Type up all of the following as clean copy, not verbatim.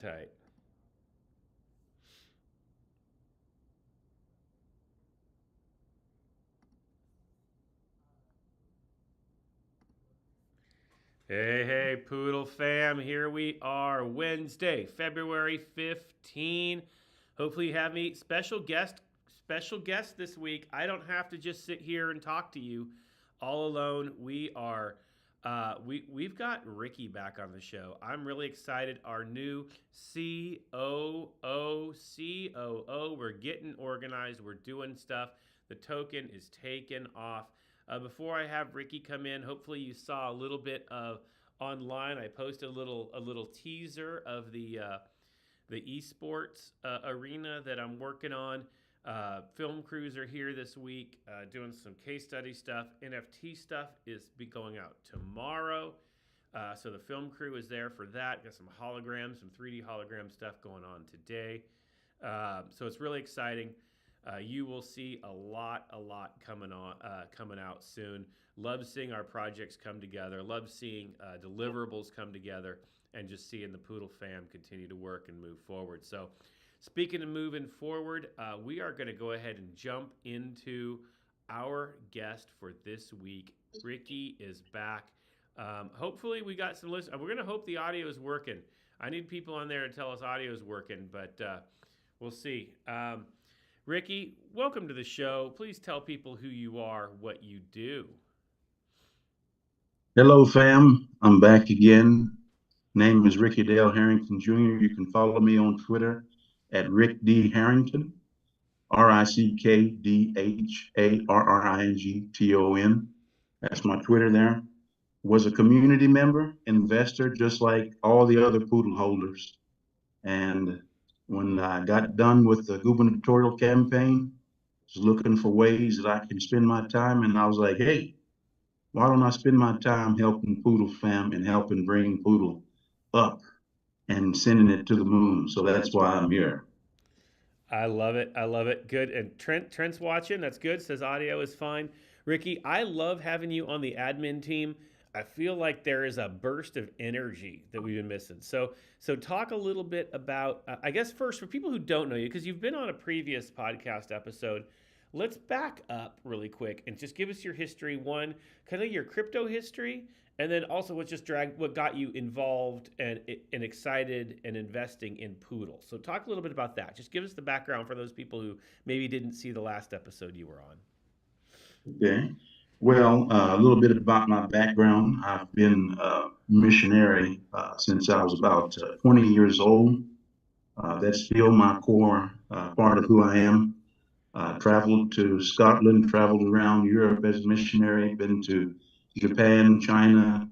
Tight. Hey, Poodle fam. Here we are, Wednesday, February 15. Hopefully you have me. Special guest this week. I don't have to just sit here and talk to you all alone. We've got Ricky back on the show. I'm really excited. Our new COO. We're getting organized. We're doing stuff. The token is taken off. Before I have Ricky come in, hopefully you saw a little bit of online. I posted a little teaser of the esports arena that I'm working on. Film crews are here this week doing some case study stuff. NFT stuff is be going out tomorrow. So the film crew is there for that. Got some holograms, some 3D hologram stuff going on today. So it's really exciting. You will see a lot coming out soon. Love seeing our projects come together. Love seeing deliverables come together, and just seeing the Poodle fam continue to work and move forward. So, speaking of moving forward, we are going to go ahead and jump into our guest for this week. Ricky is back. Hopefully, we got some listeners. We're going to hope the audio is working. I need people on there to tell us audio is working, but we'll see. Ricky, welcome to the show. Please tell people who you are, what you do. Hello, fam. I'm back again. Name is Ricky Dale Harrington Jr. You can follow me on Twitter at Rick D. Harrington, RickDharrington. That's my Twitter there. Was a community member, investor, just like all the other poodle holders. And when I got done with the gubernatorial campaign, I was looking for ways that I can spend my time. And I was like, hey, why don't I spend my time helping Poodle fam and helping bring Poodle up and sending it to the moon? So that's why I'm here. I love it. Good. And Trent's watching. That's good. Says audio is fine. Ricky, I love having you on the admin team. I feel like there is a burst of energy that we've been missing. So talk a little bit about, I guess first for people who don't know you, because you've been on a previous podcast episode, let's back up really quick and just give us your history. One, kind of your crypto history, and then also what got you involved and excited and investing in Poodle. So talk a little bit about that. Just give us the background for those people who maybe didn't see the last episode you were on. Okay. Well, a little bit about my background. I've been a missionary since I was about 20 years old. That's still my core part of who I am. Traveled to Scotland, traveled around Europe as a missionary, been to Japan, China,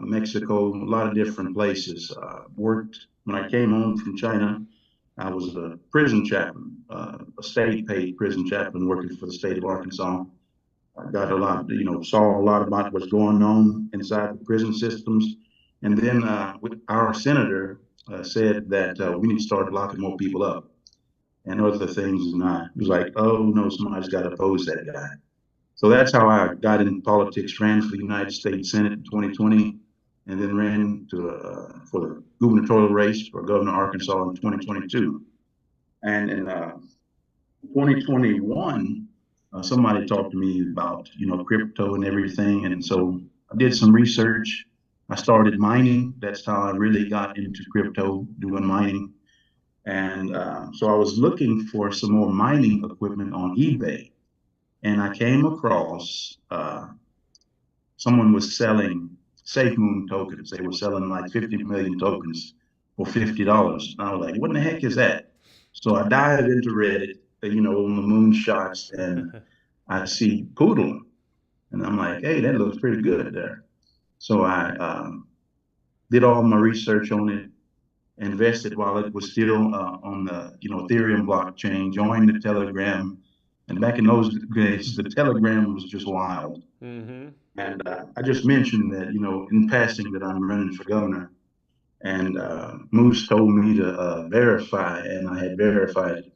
Mexico, a lot of different places. Worked when I came home from China. I was a prison chaplain, a state-paid prison chaplain working for the state of Arkansas. I got a lot, saw a lot about what's going on inside the prison systems. And then our senator said that we need to start locking more people up and other things. And I was like, oh no, somebody's got to oppose that guy. So that's how I got into politics, ran for the United States Senate in 2020, and then ran for the gubernatorial race for governor of Arkansas in 2022. And in 2021, somebody talked to me about, crypto and everything. And so I did some research. I started mining. That's how I really got into crypto, doing mining. And so I was looking for some more mining equipment on eBay. And I came across someone was selling SafeMoon tokens. They were selling like 50 million tokens for $50. And I was like, what in the heck is that? So I dived into Reddit, on the moonshots, and I see Poodle. And I'm like, hey, that looks pretty good there. So I did all my research on it, invested while it was still on the Ethereum blockchain, joined the Telegram. And back in those days, the Telegram was just wild. Mm-hmm. And I just mentioned that, in passing, that I'm running for governor. And Moose told me to verify, and I had verified.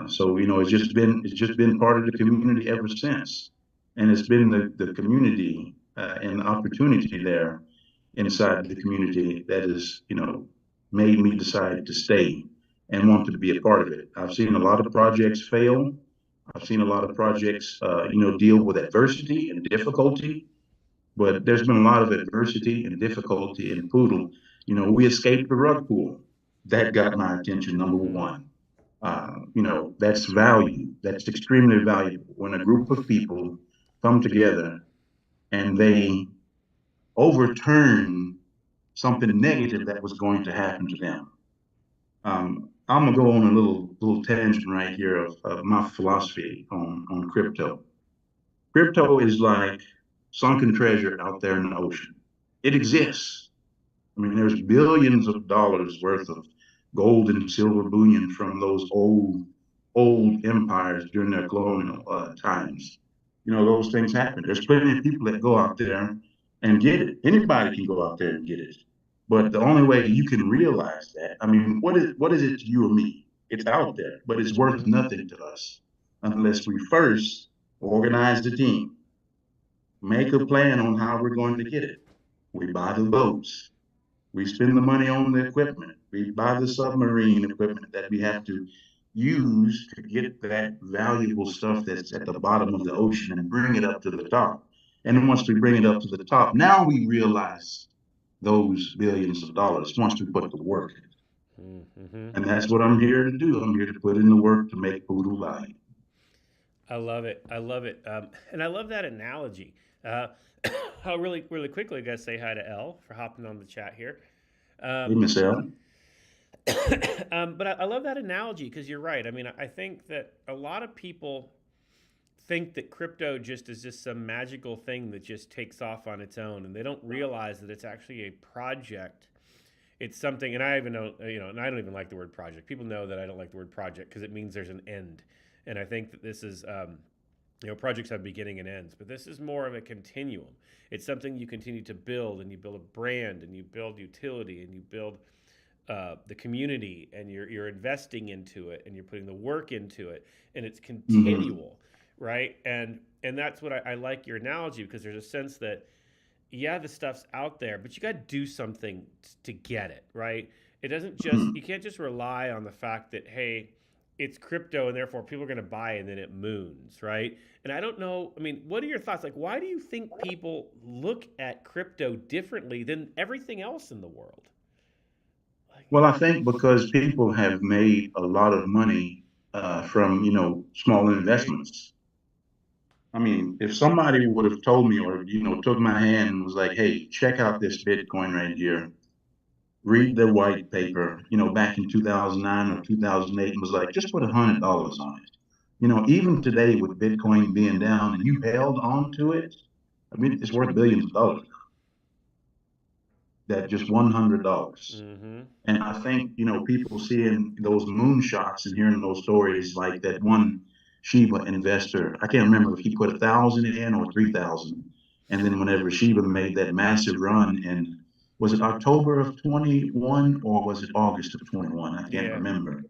So it's just been part of the community ever since, and it's been the community and the opportunity there inside the community that is made me decide to stay and want to be a part of it. I've seen a lot of projects fail. I've seen a lot of projects, deal with adversity and difficulty, but there's been a lot of adversity and difficulty in Poodle. We escaped the rug pool. That got my attention, number one. That's value. That's extremely valuable when a group of people come together and they overturn something negative that was going to happen to them. I'm gonna go on a little tangent right here of my philosophy on crypto. Crypto is like sunken treasure out there in the ocean. It exists. I mean, there's billions of dollars worth of gold and silver bullion from those old empires during their colonial times. Those things happen. There's plenty of people that go out there and get it. Anybody can go out there and get it. But the only way you can realize that, I mean, what is it to you or me? It's out there, but it's worth nothing to us unless we first organize the team, make a plan on how we're going to get it. We buy the boats, we spend the money on the equipment, we buy the submarine equipment that we have to use to get that valuable stuff that's at the bottom of the ocean and bring it up to the top. And then once we bring it up to the top, now we realize those billions of dollars once we put the work in. Mm-hmm. And that's what I'm here to do. I'm here to put in the work to make Poodle value. I love it. I love it. And I love that analogy. I'll really quickly got to say hi to Elle for hopping on the chat here. Hey, Miss Elle. But I love that analogy because you're right. I mean, I think that a lot of people think that crypto just is just some magical thing that just takes off on its own, and they don't realize that it's actually a project. It's something, and I even know, and I don't even like the word project. People know that I don't like the word project because it means there's an end. And I think that this is, projects have beginning and ends, but this is more of a continuum. It's something you continue to build, and you build a brand, and you build utility, and you build the community, and you're investing into it, and you're putting the work into it, and it's continual, right? And that's what I like your analogy, because there's a sense that, yeah, the stuff's out there, but you got to do something to get it, right? It doesn't just, you can't just rely on the fact that, hey, it's crypto and therefore people are going to buy it and then it moons, right? And I don't know, I mean, what are your thoughts? Like, why do you think people look at crypto differently than everything else in the world? Well, I think because people have made a lot of money from, small investments. I mean, if somebody would have told me or, took my hand and was like, hey, check out this Bitcoin right here, read the white paper, back in 2009 or 2008, and was like, just put $100 on it. Even today with Bitcoin being down and you held on to it, I mean, it's worth billions of dollars. That just $100. And I think, people seeing those moonshots and hearing those stories like that one Shiba investor, I can't remember if he put 1,000 in or 3,000. And then whenever Shiba made that massive run, and was it October of 21 or was it August of 21? I can't remember.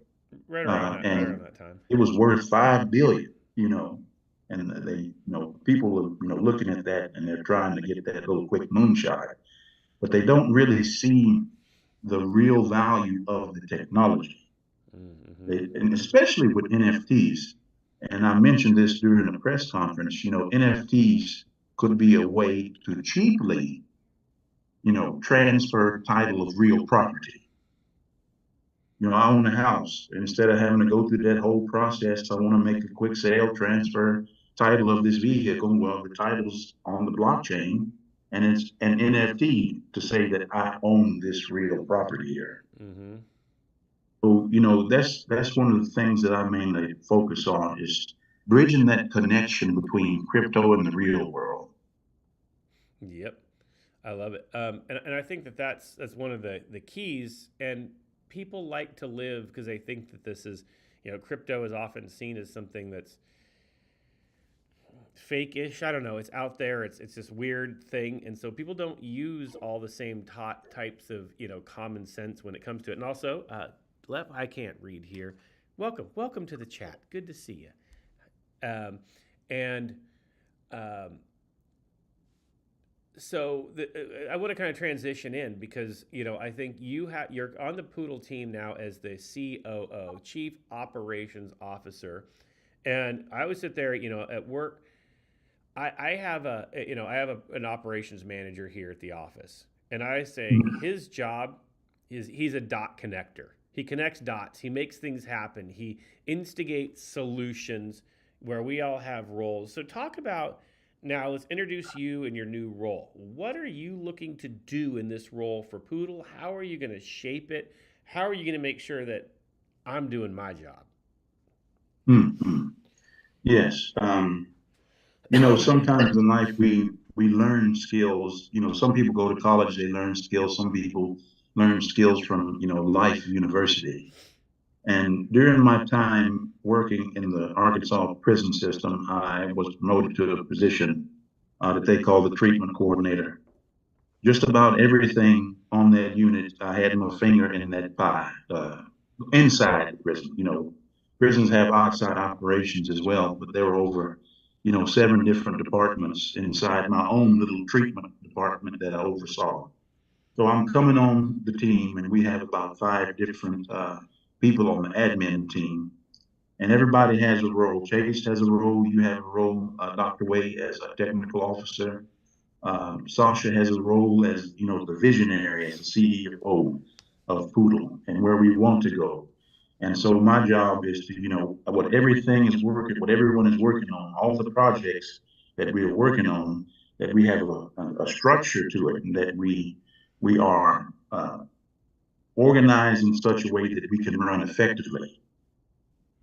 Right around that time. It was worth 5 billion, and they, people are, looking at that and they're trying to get that little quick moonshot, but they don't really see the real value of the technology. And especially with NFTs. And I mentioned this during the press conference, NFTs could be a way to cheaply, transfer title of real property. I own a house. Instead of having to go through that whole process, I want to make a quick sale, transfer title of this vehicle. Well, the title's on the blockchain, and it's an NFT to say that I own this real property here. So, that's one of the things that I mainly focus on is bridging that connection between crypto and the real world. Yep. I love it. And I think that's one of the keys. And people like to live because they think that this is, crypto is often seen as something that's fake-ish. I don't know. It's out there. It's this weird thing. And so people don't use all the same types of, common sense when it comes to it. And also, I can't read here. Welcome to the chat. Good to see you. I want to kind of transition in because I think you're on the Poodle team now as the COO, Chief Operations Officer, and I always sit there, at work. I have an operations manager here at the office, and I say his job is he's a dot connector. He connects dots. He makes things happen. He instigates solutions where we all have roles. So talk about now. Let's introduce you in your new role. What are you looking to do in this role for Poodle? How are you going to shape it? How are you going to make sure that I'm doing my job? Mm-hmm. Yes. Sometimes in life we learn skills. Some people go to college, they learn skills. Some people learn skills from, life university. And during my time working in the Arkansas prison system, I was promoted to a position that they call the treatment coordinator. Just about everything on that unit, I had my finger in that pie. Inside the prison, prisons have outside operations as well, but there were over, 7 different departments inside my own little treatment department that I oversaw. So I'm coming on the team, and we have about 5 different people on the admin team, and everybody has a role. Chase has a role. You have a role. Dr. Wade as a technical officer. Sasha has a role as, the visionary, as the CEO of Poodle and where we want to go. And so my job is to, what everything is working, what everyone is working on, all the projects that we are working on, that we have a structure to it, and that we are organized in such a way that we can run effectively,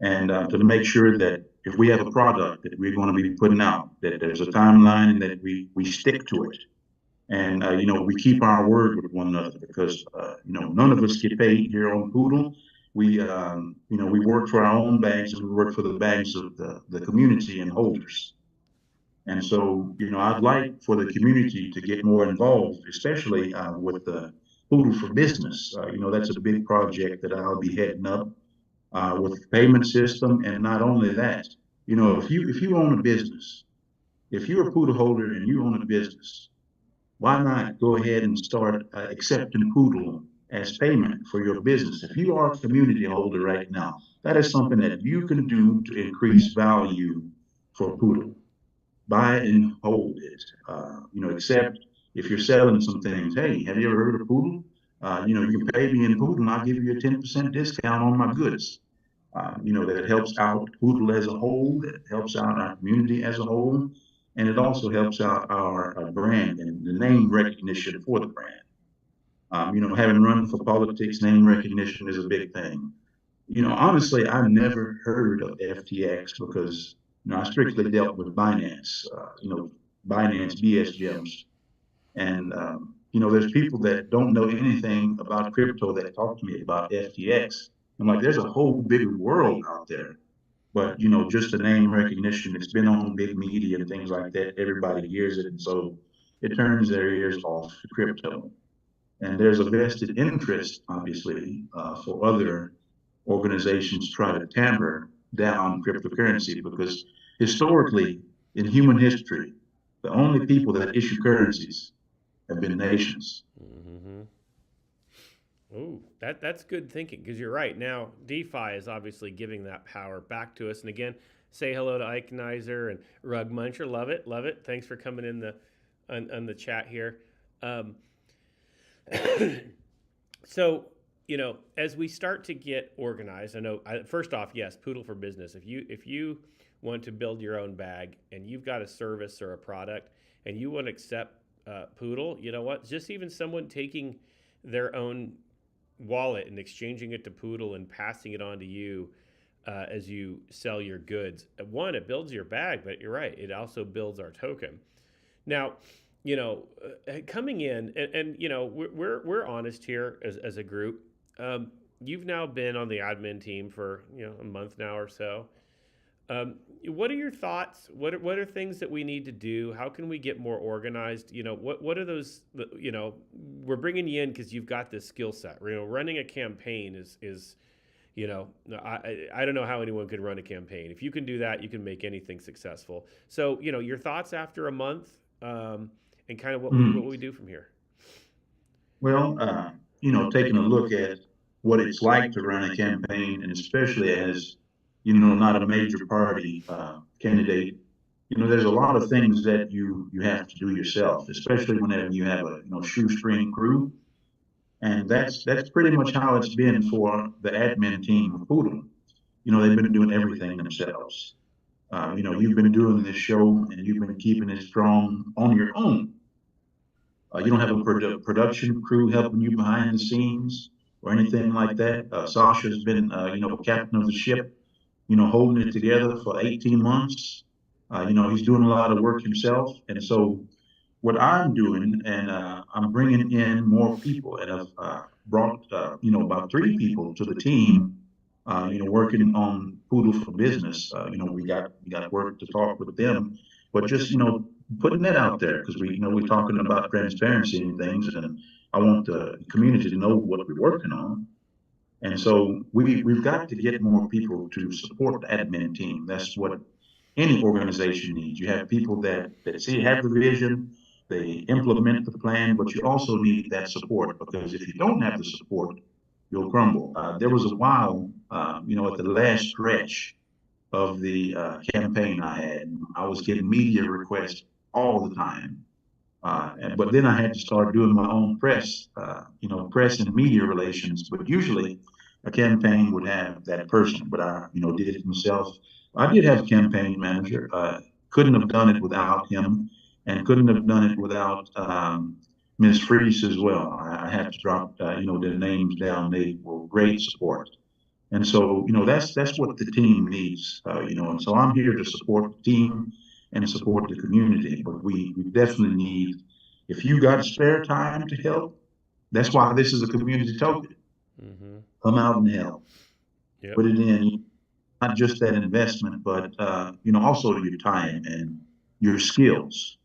and to make sure that if we have a product that we're going to be putting out, that there's a timeline and that we stick to it. And, we keep our word with one another because, none of us get paid here on Poodle. We work for our own bags and we work for the bags of the community and holders. And so, I'd like for the community to get more involved, especially with the Poodle for Business. That's a big project that I'll be heading up with the payment system. And not only that, if you own a business, if you're a Poodle holder and you own a business, why not go ahead and start accepting Poodle as payment for your business? If you are a community holder right now, that is something that you can do to increase value for Poodle. Buy it and hold it. Except if you're selling some things. Hey, have you ever heard of Poodle? You can pay me in Poodle and I'll give you a 10% discount on my goods. That helps out Poodle as a whole, that helps out our community as a whole, and it also helps out our brand and the name recognition for the brand. Having run for politics, name recognition is a big thing. Honestly, I've never heard of FTX because, I strictly dealt with Binance, Binance BSGEMs. And, there's people that don't know anything about crypto that talk to me about FTX. I'm like, there's a whole big world out there. But, just the name recognition, it's been on big media and things like that. Everybody hears it. And so it turns their ears off to crypto. And there's a vested interest, obviously, for other organizations try to tamper down cryptocurrency because historically, in human history, the only people that issue currencies have been nations. Mm-hmm. Ooh, that's good thinking because you're right. Now, DeFi is obviously giving that power back to us. And again, say hello to Iconizer and Rug Muncher. Love it, love it. Thanks for coming in on the chat here. Um, so, as we start to get organized, first off, yes, Poodle for Business. If you want to build your own bag and you've got a service or a product and you want to accept Poodle, you know what? Just even someone taking their own wallet and exchanging it to Poodle and passing it on to you as you sell your goods. One, it builds your bag, but you're right, it also builds our token. Now, coming in and we're honest here as a group. You've now been on the admin team for a month now or so. What are your thoughts? What are things that we need to do? How can we get more organized? What are those? We're bringing you in because you've got this skill set. Running a campaign is I don't know how anyone could run a campaign. If you can do that, you can make anything successful. So your thoughts after a month, and kind of what we do from here. Well, taking a look at what it's like to run a campaign, and especially as, not a major party candidate, there's a lot of things that you have to do yourself, especially whenever you have a, shoestring crew. And that's pretty much how it's been for the admin team of Poodle. They've been doing everything themselves. You've been doing this show and you've been keeping it strong on your own. You don't have a production crew helping you behind the scenes or anything like that. Sasha's been, captain of the ship, holding it together for 18 months. He's doing a lot of work himself. And so what I'm doing, and I'm bringing in more people, and I've brought, about 3 people to the team, working on Poodle for Business. We got work to talk with them, but just, putting that out there because we're talking about transparency and things, and I want the community to know what we're working on. And so we've got to get more people to support the admin team. That's what any organization needs. You have people that have the vision, they implement the plan, but you also need that support, because if you don't have the support, you'll crumble. There was a while, at the last stretch of the campaign I was getting media requests all the time. But then I had to start doing my own press, press and media relations. But usually a campaign would have that person, but I, did it myself. I did have a campaign manager. Couldn't have done it without him, and couldn't have done it without Ms. Freeze as well. I had to drop, their names down. They were great support. And so, that's what the team needs, and so I'm here to support the team and support the community. But we definitely need, if you got spare time to help, that's why this is a community token. Mm-hmm. Come out and help. Yep. Put it in, not just that investment, but, also your time and your skills.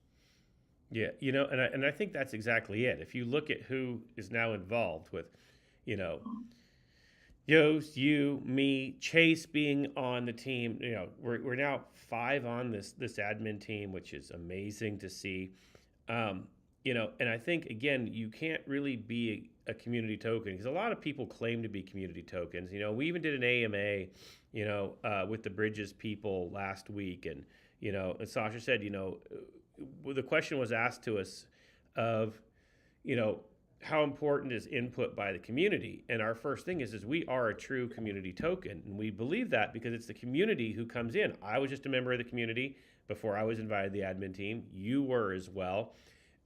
Yeah, and I think that's exactly it. If you look at who is now involved with, Yost, you, me, Chase being on the team, we're now 5 on this admin team, which is amazing to see. And I think, again, you can't really be a community token because a lot of people claim to be community tokens. We even did an AMA, with the Bridges people last week, and as Sasha said, the question was asked to us of, how important is input by the community? And our first thing is we are a true community token. And we believe that because it's the community who comes in. I was just a member of the community before I was invited to the admin team. You were as well.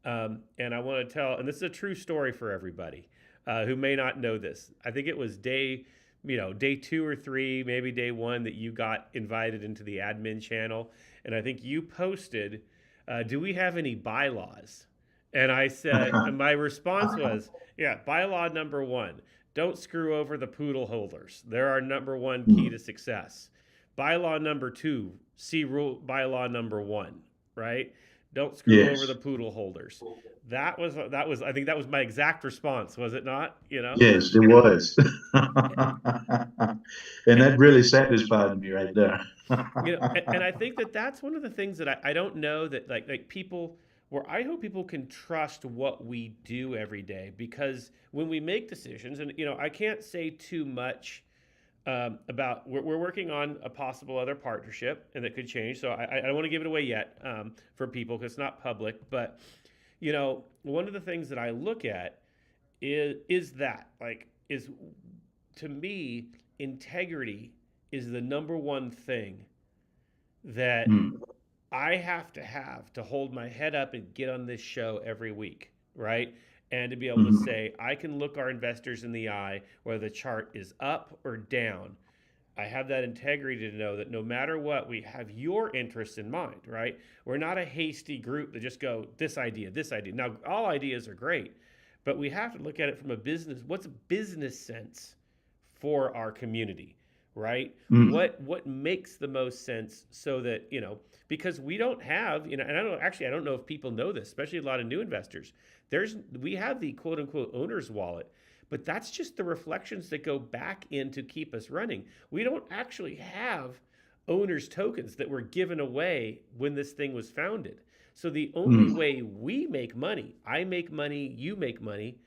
And I want to tell, and this is a true story for everybody who may not know this. I think it was day 2 or 3, maybe day 1 that you got invited into the admin channel. And I think you posted, do we have any bylaws? And I said, and my response was, yeah, bylaw number 1, don't screw over the poodle holders. They're our number 1 key to success. Bylaw number 2, see rule bylaw number 1, right? Don't screw over the poodle holders. That was, I think that was my exact response, was it not? Yes, it was. And that really satisfied me right there. And I think that's one of the things that I don't know that like people, where I hope people can trust what we do every day, because when we make decisions, and I can't say too much about, we're working on a possible other partnership, and that could change. So I don't want to give it away yet for people because it's not public. But one of the things that I look at is to me, integrity is the number 1 thing that I have to hold my head up and get on this show every week, right? And to be able to say, I can look our investors in the eye, whether the chart is up or down. I have that integrity to know that no matter what, we have your interests in mind, right? We're not a hasty group that just go, this idea. Now, all ideas are great, but we have to look at it from what's a business sense for our community, right? What makes the most sense so that, because we don't have, and I don't know if people know this, especially a lot of new investors. We have the quote unquote owner's wallet, but that's just the reflections that go back in to keep us running. We don't actually have owner's tokens that were given away when this thing was founded. So the only Mm. way we make money, I make money, you make money,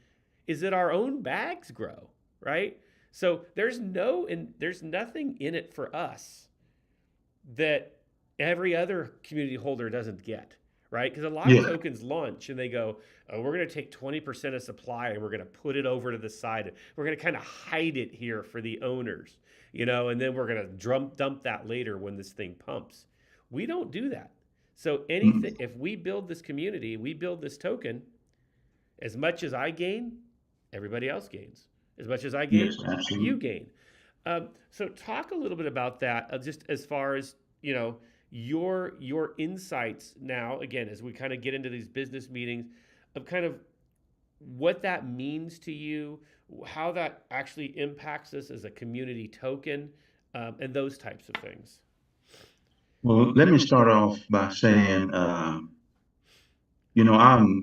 is that our own bags grow, right? So there's nothing in it for us that every other community holder doesn't get, right? Because a lot of Yeah. tokens launch and they go, oh, we're going to take 20% of supply and we're going to put it over to the side. We're going to kind of hide it here for the owners, and then we're going to dump that later when this thing pumps. We don't do that. So anything, Mm. if we build this community, we build this token, as much as I gain, everybody else gains. As much as I Yes, gain, you absolutely. gain. So talk a little bit about that, just as far as your insights now. Again, as we kind of get into these business meetings, of kind of what that means to you, how that actually impacts us as a community token, and those types of things. Well, let me start off by saying, I'm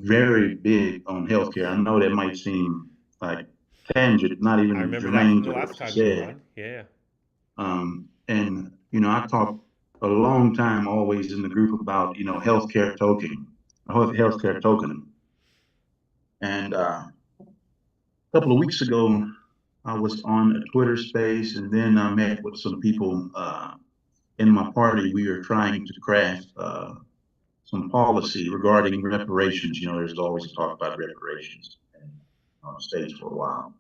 very big on healthcare. I know that might seem like tangent, not I even remember that germane from the to last what you time you were said. on. Yeah. And I talked a long time always in the group about, healthcare token, healthcare token. And a couple of weeks ago, I was on a Twitter space, and then I met with some people in my party. We were trying to craft some policy regarding reparations. There's always talk about reparations on the stage for a while.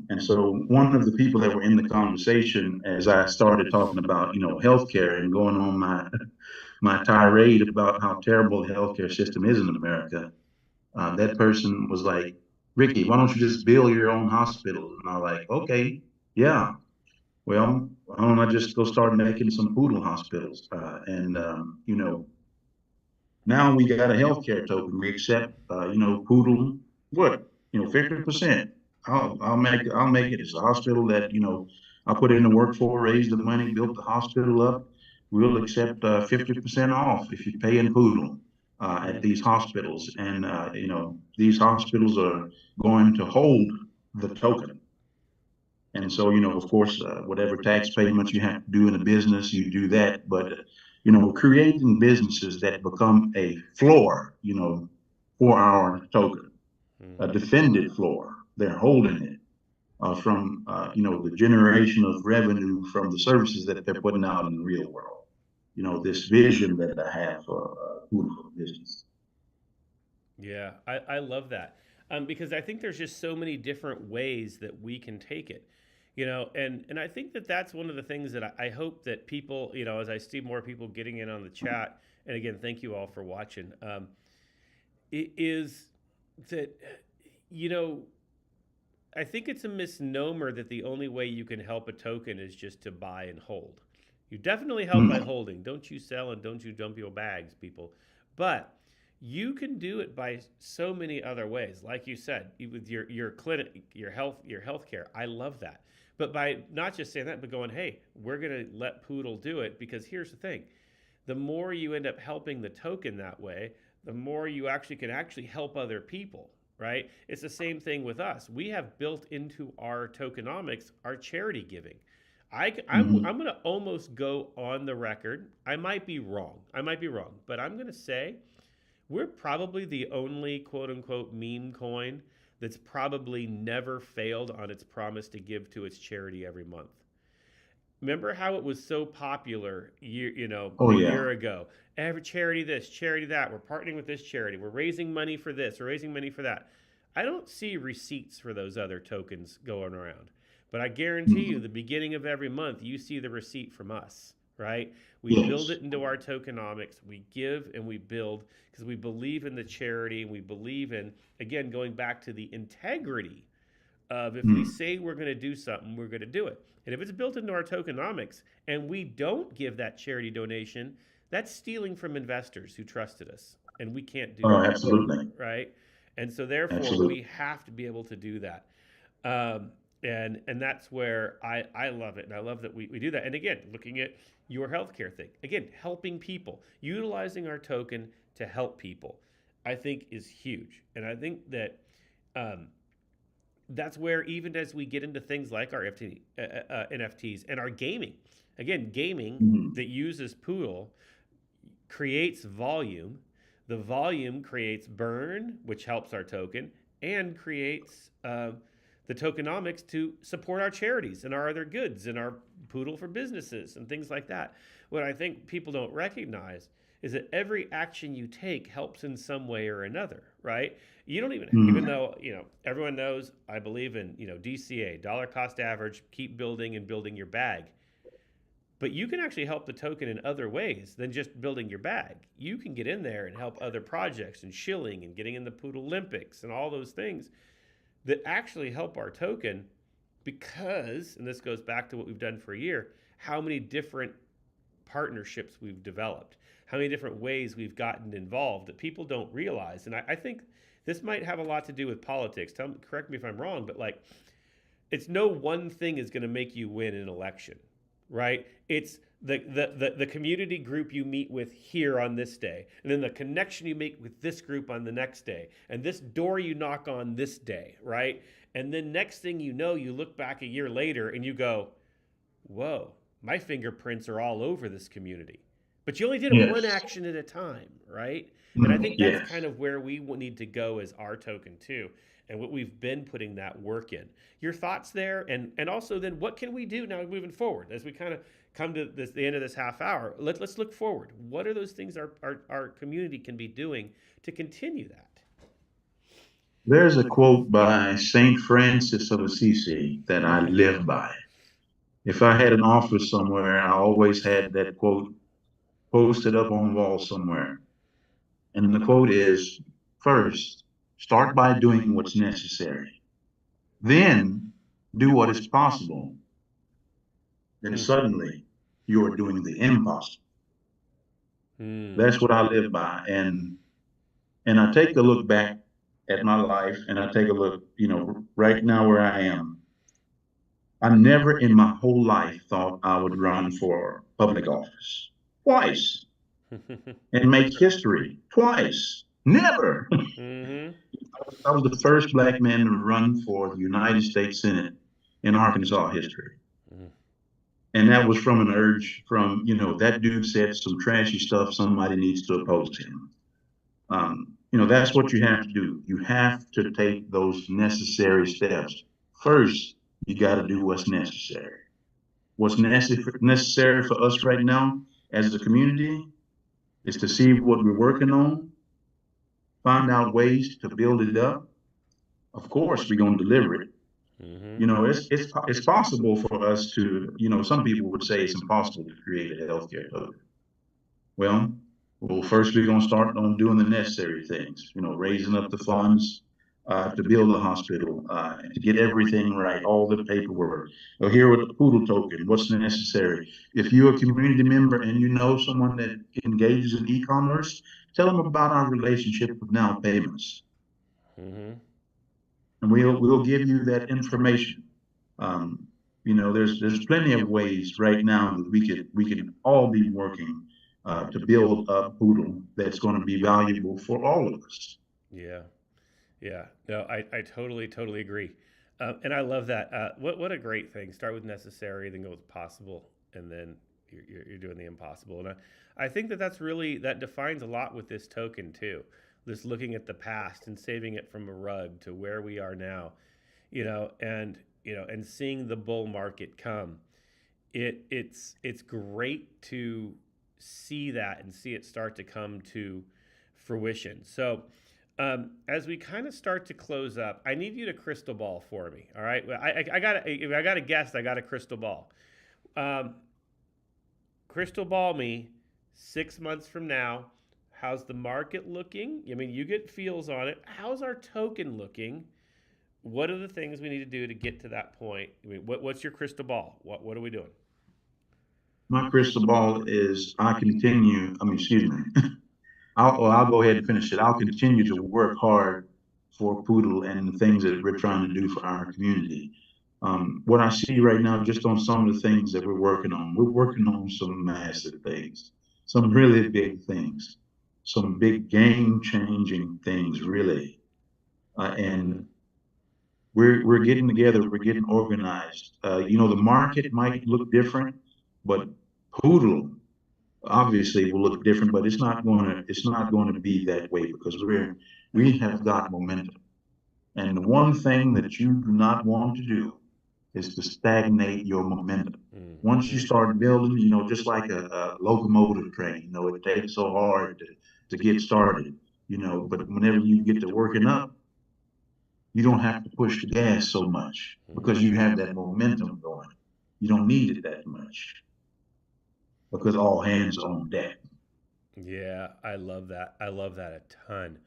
And so one of the people that were in the conversation, as I started talking about, healthcare and going on my tirade about how terrible the healthcare system is in America, that person was like, Ricky, why don't you just build your own hospital? And I was like, okay, yeah. Well, why don't I just go start making some poodle hospitals? Now we got a healthcare token. We accept, poodle, what, 50%. I'll make it as a hospital that, I put in the work for, raised the money, built the hospital up. We'll accept 50% off if you pay in poodle at Mm. these hospitals. And, these hospitals are going to hold the token. And so, of course, whatever tax payments you have to do in a business, you do that. But, creating businesses that become a floor, for our token, a Mm-hmm. defended floor. They're holding it from, the generation of revenue from the services that they're putting out in the real world. This vision that I have for food for business. Yeah, I love that, because I think there's just so many different ways that we can take it, and I think that that's one of the things that I hope that people, as I see more people getting in on the chat, and again, thank you all for watching, is that, you know, I think it's a misnomer that the only way you can help a token is just to buy and hold. You definitely help by Mm. holding. Don't you sell and don't you dump your bags, people. But you can do it by so many other ways. Like you said, with your clinic, your healthcare. I love that. But by not just saying that, but going, hey, we're gonna let Poodle do it, because here's the thing: the more you end up helping the token that way, the more you actually help other people, right? It's the same thing with us. We have built into our tokenomics our charity giving. I'm Mm. going to almost go on the record. I might be wrong. But I'm going to say we're probably the only quote unquote meme coin that's probably never failed on its promise to give to its charity every month. Remember how it was so popular Oh a yeah. year ago? Every charity this, charity that. We're partnering with this charity. We're raising money for this. We're raising money for that. I don't see receipts for those other tokens going around. But I guarantee you, the Mm. beginning of every month, you see the receipt from us, right? We build Yes. it into our tokenomics. We give and we build because we believe in the charity, and we believe in, again, going back to the integrity of, if we Mm. say we're going to do something, we're going to do it. And if it's built into our tokenomics and we don't give that charity donation, that's stealing from investors who trusted us. And we can't do Oh, that, absolutely. right? And so therefore Absolutely. we have to be able to do that. And that's where I love it. And I love that we do that. And again, looking at your healthcare thing, again, helping people, utilizing our token to help people, I think is huge. And I think that um, that's where, even as we get into things like our NFTs and our gaming, again, gaming Mm. that uses Poodle, creates volume. The volume creates burn, which helps our token, and creates the tokenomics to support our charities and our other goods and our Poodle for businesses and things like that. What I think people don't recognize is that every action you take helps in some way or another, right? You don't even though, everyone knows I believe in, DCA, dollar cost average, keep building and building your bag. But you can actually help the token in other ways than just building your bag. You can get in there and help other projects and shilling and getting in the Poodle Olympics and all those things that actually help our token because, and this goes back to what we've done for a year, how many different partnerships we've developed, how many different ways we've gotten involved that people don't realize. And I think this might have a lot to do with politics. Correct me if I'm wrong, but like, it's no one thing is going to make you win an election, right? It's the community group you meet with here on this day, and then the connection you make with this group on the next day, and this door you knock on this day, right? And then next thing you know, you look back a year later and you go, whoa, my fingerprints are all over this community. But you only did it one action at a time, right? And I think that's kind of where we need to go as our token too, and what we've been putting that work in. Your thoughts there, and also then what can we do now moving forward as we kind of come to the end of this half hour? Let's look forward. What are those things our community can be doing to continue that? There's a quote by Saint Francis of Assisi that I live by. If I had an office somewhere, I always had that quote posted up on the wall somewhere. And the quote is, first, start by doing what's necessary. Then do what is possible. Then suddenly you are doing the impossible. That's what I live by. And I take a look back at my life, and I take a look, right now where I am. I never in my whole life thought I would run for public office. Twice. And make history. Twice. Never. I was the first black man to run for the United States Senate in Arkansas history. And that was from an urge from, that dude said some trashy stuff, somebody needs to oppose him. That's what you have to do. You have to take those necessary steps. First, you got to do what's necessary. What's necessary for us right now as a community is to see what we're working on, find out ways to build it up. Of course, we're going to deliver it. It's possible for us to, some people would say it's impossible to create a healthcare token. Well, first we're going to start on doing the necessary things, raising up the funds to build a hospital, to get everything right, all the paperwork. Here with the Poodle token, what's necessary? If you're a community member and you know someone that engages in e-commerce, tell them about our relationship with Now Payments. And we'll give you that information. There's plenty of ways right now that we can all be working to build a Poodle that's going to be valuable for all of us. Yeah. No, I totally agree. And I love that. What a great thing. Start with necessary, then go with possible, and then you're doing the impossible. And I think that defines a lot with this token too. This looking at the past and saving it from a rug to where we are now, and seeing the bull market come. It's great to see that and see it start to come to fruition. So as we kind of start to close up, I need you to crystal ball for me. All right. I got a guess. I got a crystal ball. Crystal ball me 6 months from now. How's the market looking? I mean, you get feels on it. How's our token looking? What are the things we need to do to get to that point? I mean, what's your crystal ball? What are we doing? My crystal ball is I'll go ahead and finish it. I'll continue to work hard for Poodle and the things that we're trying to do for our community. What I see right now, just on some of the things that we're working on some massive things, some really big things, some big game-changing things, really. And we're getting together, we're getting organized. The market might look different, but Poodle obviously will look different, but it's not going to be that way because we have got momentum. And the one thing that you do not want to do is to stagnate your momentum. Once you Mm-hmm. start building, just like a locomotive train, it takes so hard to get started, but whenever you get to working up, you don't have to push the gas so much because you have that momentum going. You don't need it that much because all hands are on deck. Yeah, I love that. I love that a ton.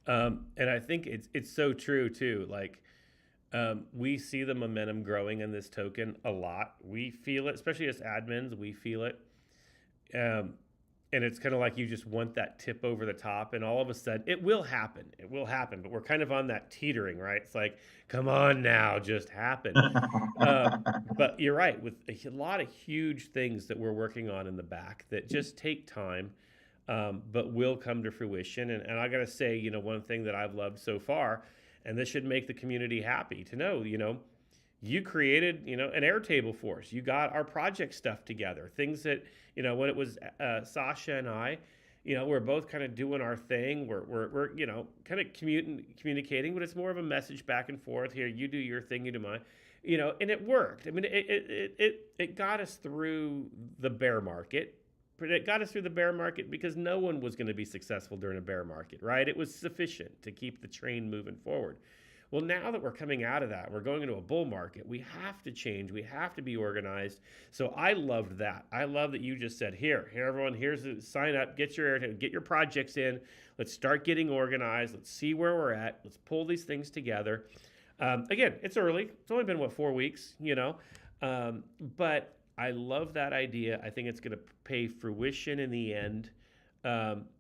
And I think it's so true too. Like we see the momentum growing in this token a lot. We feel it, especially as admins. We feel it, um, and it's kind of like you just want that tip over the top, and all of a sudden it will happen. It will happen, but we're kind of on that teetering, right? It's like, come on now, just happen. But you're right, with a lot of huge things that we're working on in the back that just take time, but will come to fruition. And I got to say, one thing that I've loved so far, and this should make the community happy to know, you created, an Airtable for us. You got our project stuff together. Things that, when it was Sasha and I, we're both kind of doing our thing. We're kind of communicating, but it's more of a message back and forth. Here, you do your thing, you do mine. And it worked. I mean, it got us through the bear market. But it got us through the bear market because no one was going to be successful during a bear market, right? It was sufficient to keep the train moving forward. Well, now that we're coming out of that, we're going into a bull market. We have to change. We have to be organized. So I loved that. I love that you just said, here, everyone, here's the sign up, get your projects in. Let's start getting organized. Let's see where we're at. Let's pull these things together. Again, it's early. It's only been 4 weeks, but I love that idea. I think it's going to pay fruition in the end.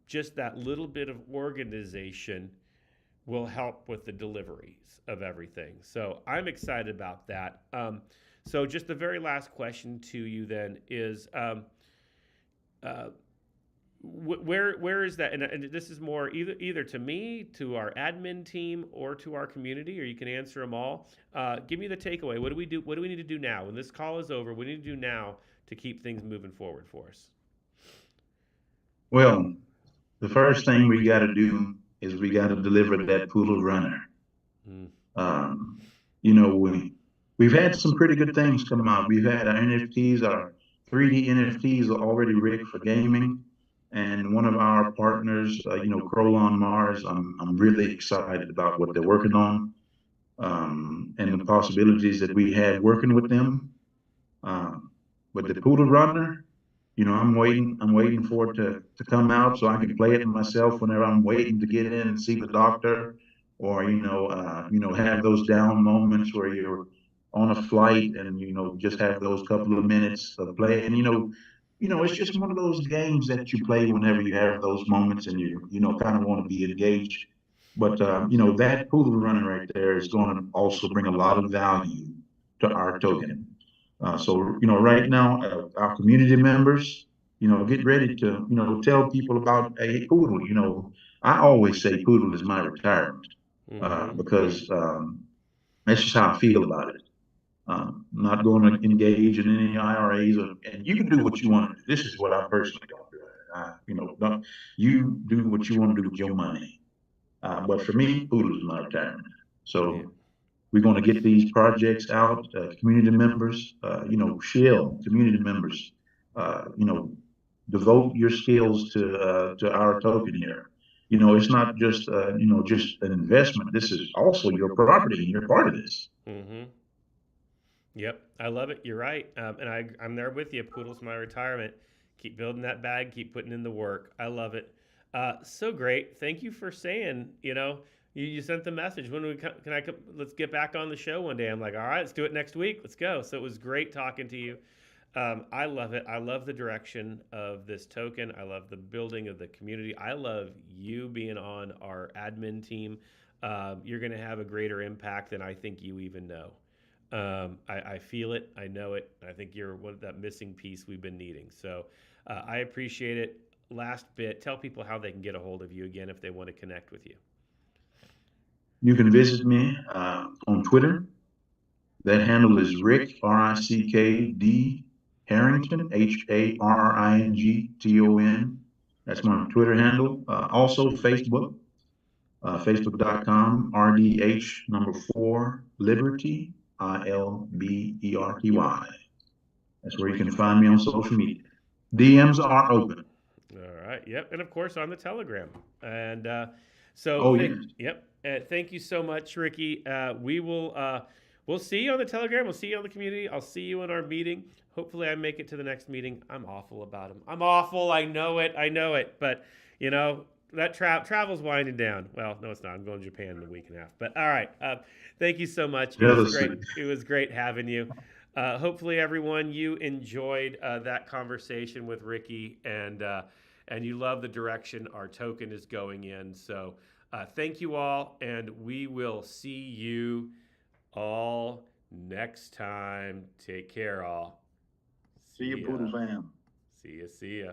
Just that little bit of organization will help with the deliveries of everything. So I'm excited about that. So just the very last question to you then is, uh, where is that? And this is more either to me, to our admin team, or to our community, or you can answer them all. Give me the takeaway. What do we do? What do we need to do now? When this call is over, what do we need to do now to keep things moving forward for us? Well, the first thing we got to do is we got to deliver that poodle runner. Mm. Um, you know, we've had some pretty good things come out. We've had our NFTs, our 3D NFTs are already rigged for gaming. And one of our partners, Crow on Mars, I'm really excited about what they're working on, and the possibilities that we had working with them. Um, but the Poodle Runner, I'm waiting for it to come out so I can play it myself whenever I'm waiting to get in and see the doctor, or have those down moments where you're on a flight and just have those couple of minutes of play. And it's just one of those games that you play whenever you have those moments and you kind of want to be engaged. But that Poodle Runner right there is going to also bring a lot of value to our token. So, right now, our community members, get ready to, tell people about a poodle. I always say poodle is my retirement, Mm-hmm. because that's just how I feel about it. Not going to engage in any IRAs, and you can do what you want to do. This is what I personally don't do. Don't, you do what you want to do with your money. But for me, poodle is my retirement. Yeah. So we're going to get these projects out, community members, shill community members, devote your skills to our token here. It's not just an investment. This is also your property, and you're part of this. Mm-hmm. Yep, I love it. You're right, and I'm there with you. Poodle's my retirement. Keep building that bag. Keep putting in the work. I love it. So great. Thank you for saying. You sent the message. When we can I come? Let's get back on the show one day. I'm like, all right, let's do it next week. Let's go. So it was great talking to you. I love it. I love the direction of this token. I love the building of the community. I love you being on our admin team. You're going to have a greater impact than I think you even know. I feel it. I know it. I think you're that missing piece we've been needing. So I appreciate it. Last bit, tell people how they can get a hold of you again if they want to connect with you. You can visit me on Twitter. That handle is Rick, RICKD Harrington, Harrington. That's my Twitter handle. Also Facebook, facebook.com, RDH number 4, Liberty, ILBERTY. That's where you can find me on social media. DMs are open. All right. Yep. And of course on the Telegram. And so, Oh, yes. yep. Thank you so much, Ricky. We'll see you on the Telegram. We'll see you on the community. I'll see you in our meeting. Hopefully, I make it to the next meeting. I'm awful about them. I'm awful. I know it. I know it. But you know that travel's winding down. Well, no, it's not. I'm going to Japan in a week and a half. But all right. Thank you so much. It was great. It was great having you. Hopefully, everyone, you enjoyed that conversation with Ricky, and you love the direction our token is going in. So thank you all, and we will see you all next time. Take care, all. See you, Poodle fam. See ya.